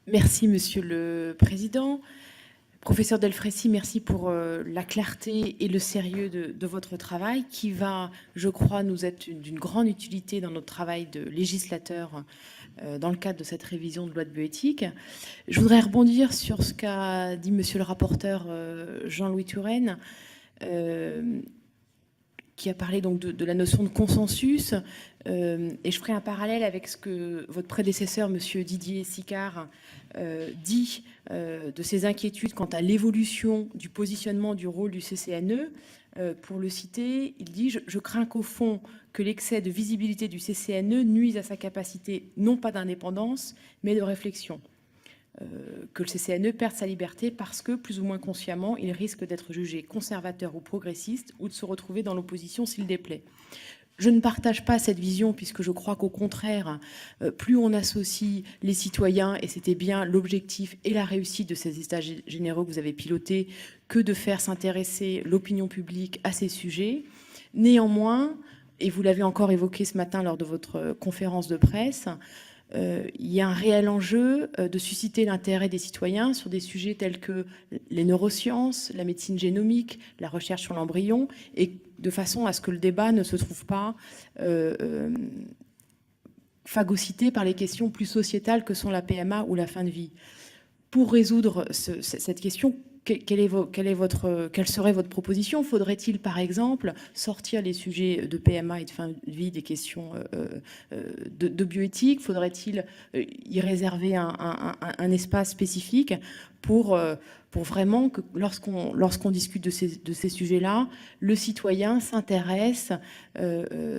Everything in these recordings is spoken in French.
Merci, Monsieur le Président. Professeur Delfraissy, merci pour la clarté et le sérieux de votre travail qui va, je crois, nous être d'une grande utilité dans notre travail de législateur dans le cadre de cette révision de loi de bioéthique. Je voudrais rebondir sur ce qu'a dit Monsieur le rapporteur Jean-Louis Touraine, qui a parlé donc de la notion de consensus. Et je ferai un parallèle avec ce que votre prédécesseur, Monsieur Didier Sicard, dit de ses inquiétudes quant à l'évolution du positionnement du rôle du CCNE. Pour le citer, il dit « Je crains qu'au fond, que l'excès de visibilité du CCNE nuise à sa capacité non pas d'indépendance, mais de réflexion. Que le CCNE perde sa liberté parce que, plus ou moins consciemment, il risque d'être jugé conservateur ou progressiste ou de se retrouver dans l'opposition s'il déplaît. » Je ne partage pas cette vision puisque je crois qu'au contraire, plus on associe les citoyens, et c'était bien l'objectif et la réussite de ces états généraux que vous avez pilotés, que de faire s'intéresser l'opinion publique à ces sujets. Néanmoins, et vous l'avez encore évoqué ce matin lors de votre conférence de presse, il y a un réel enjeu de susciter l'intérêt des citoyens sur des sujets tels que les neurosciences, la médecine génomique, la recherche sur l'embryon, et de façon à ce que le débat ne se trouve pas phagocyté par les questions plus sociétales que sont la PMA ou la fin de vie. Pour résoudre cette question, quelle serait votre proposition? Faudrait-il, par exemple, sortir les sujets de PMA et de fin de vie des questions de bioéthique? Faudrait-il y réserver un espace spécifique pour vraiment que lorsqu'on discute de ces sujets-là, le citoyen s'intéresse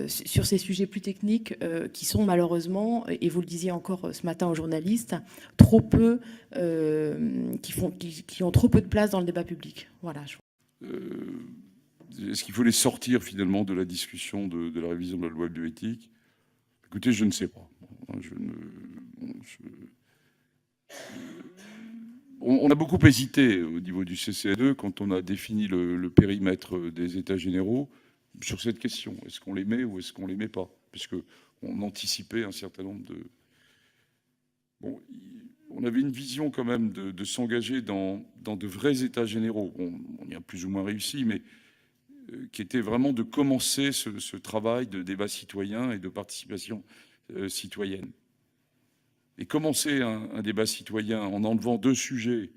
sur ces sujets plus techniques qui sont malheureusement, et vous le disiez encore ce matin aux journalistes, trop peu, qui ont trop peu de place dans le débat public. Voilà. Est-ce qu'il faut les sortir finalement de la discussion de la révision de la loi bioéthique? Écoutez, je ne sais pas. On a beaucoup hésité au niveau du CCNE quand on a défini le périmètre des États généraux sur cette question. Est-ce qu'on les met ou est-ce qu'on les met pas? Puisqu'on anticipait un certain nombre de... Bon, on avait une vision quand même de s'engager dans de vrais États généraux. On y a plus ou moins réussi, mais qui était vraiment de commencer ce travail de débat citoyen et de participation citoyenne. Et commencer un débat citoyen en enlevant deux sujets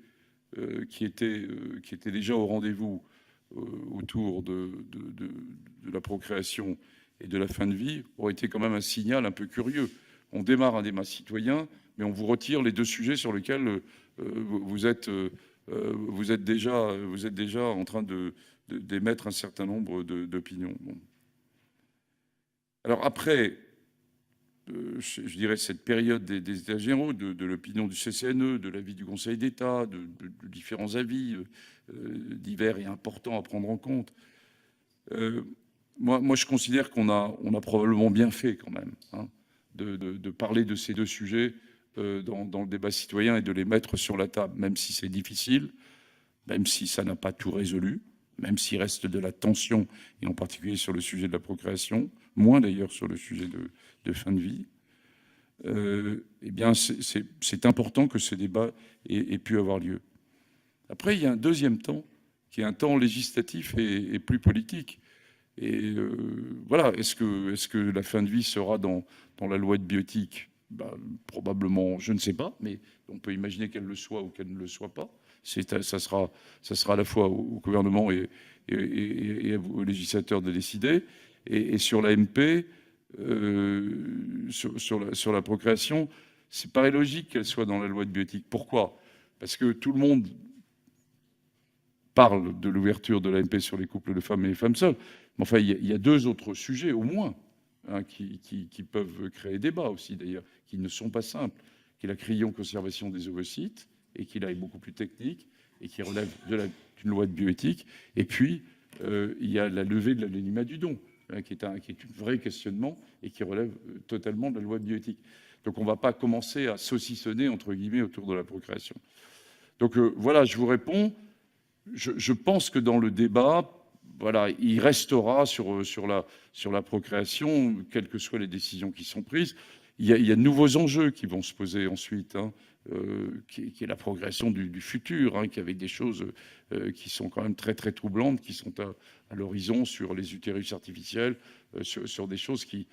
qui étaient déjà au rendez-vous autour de la procréation et de la fin de vie aurait été quand même un signal un peu curieux. On démarre un débat citoyen, mais on vous retire les deux sujets sur lesquels vous êtes déjà en train d'émettre un certain nombre d'opinions. Bon. Alors après, je dirais cette période des États généraux, de l'opinion du CCNE, de l'avis du Conseil d'État, de différents avis divers et importants à prendre en compte, moi, je considère qu'on a probablement bien fait quand même, hein, de parler de ces deux sujets dans le débat citoyen et de les mettre sur la table, même si c'est difficile, même si ça n'a pas tout résolu, même s'il reste de la tension, et en particulier sur le sujet de la procréation, moins d'ailleurs sur le sujet de fin de vie, eh bien c'est important que ce débat ait pu avoir lieu. Après, il y a un deuxième temps, qui est un temps législatif et plus politique. Et voilà, est-ce que la fin de vie sera dans la loi de bioéthique? Probablement, je ne sais pas, mais on peut imaginer qu'elle le soit ou qu'elle ne le soit pas. Ça sera à la fois au gouvernement et aux législateurs de décider. Et sur la MP, sur la procréation, c'est paraît logique qu'elle soit dans la loi de bioéthique. Pourquoi? Parce que tout le monde parle de l'ouverture de l'AMP sur les couples de femmes et les femmes seules. Mais enfin, il y a deux autres sujets, au moins, hein, qui peuvent créer débat aussi, d'ailleurs, qui ne sont pas simples, qui est la cryoconservation des ovocytes, et qui là est beaucoup plus technique, et qui relève d'une loi de bioéthique. Et puis, il y a la levée de l'anonymat du don, hein, qui est un vrai questionnement, et qui relève totalement de la loi de bioéthique. Donc on ne va pas commencer à saucissonner, entre guillemets, autour de la procréation. Donc voilà, je vous réponds. Je pense que dans le débat, voilà, il restera sur la procréation, quelles que soient les décisions qui sont prises. il y a de nouveaux enjeux qui vont se poser ensuite, hein, qui est la progression du futur, hein, avec des choses qui sont quand même très, très troublantes, qui sont à l'horizon sur les utérus artificiels, sur des choses qui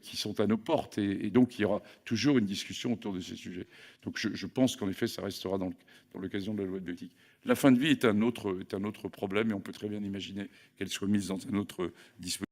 sont à nos portes. Et donc, il y aura toujours une discussion autour de ces sujets. Donc, je pense qu'en effet, ça restera dans l'occasion de la loi de bioéthique. La fin de vie est un autre problème, et on peut très bien imaginer qu'elle soit mise dans un autre dispositif.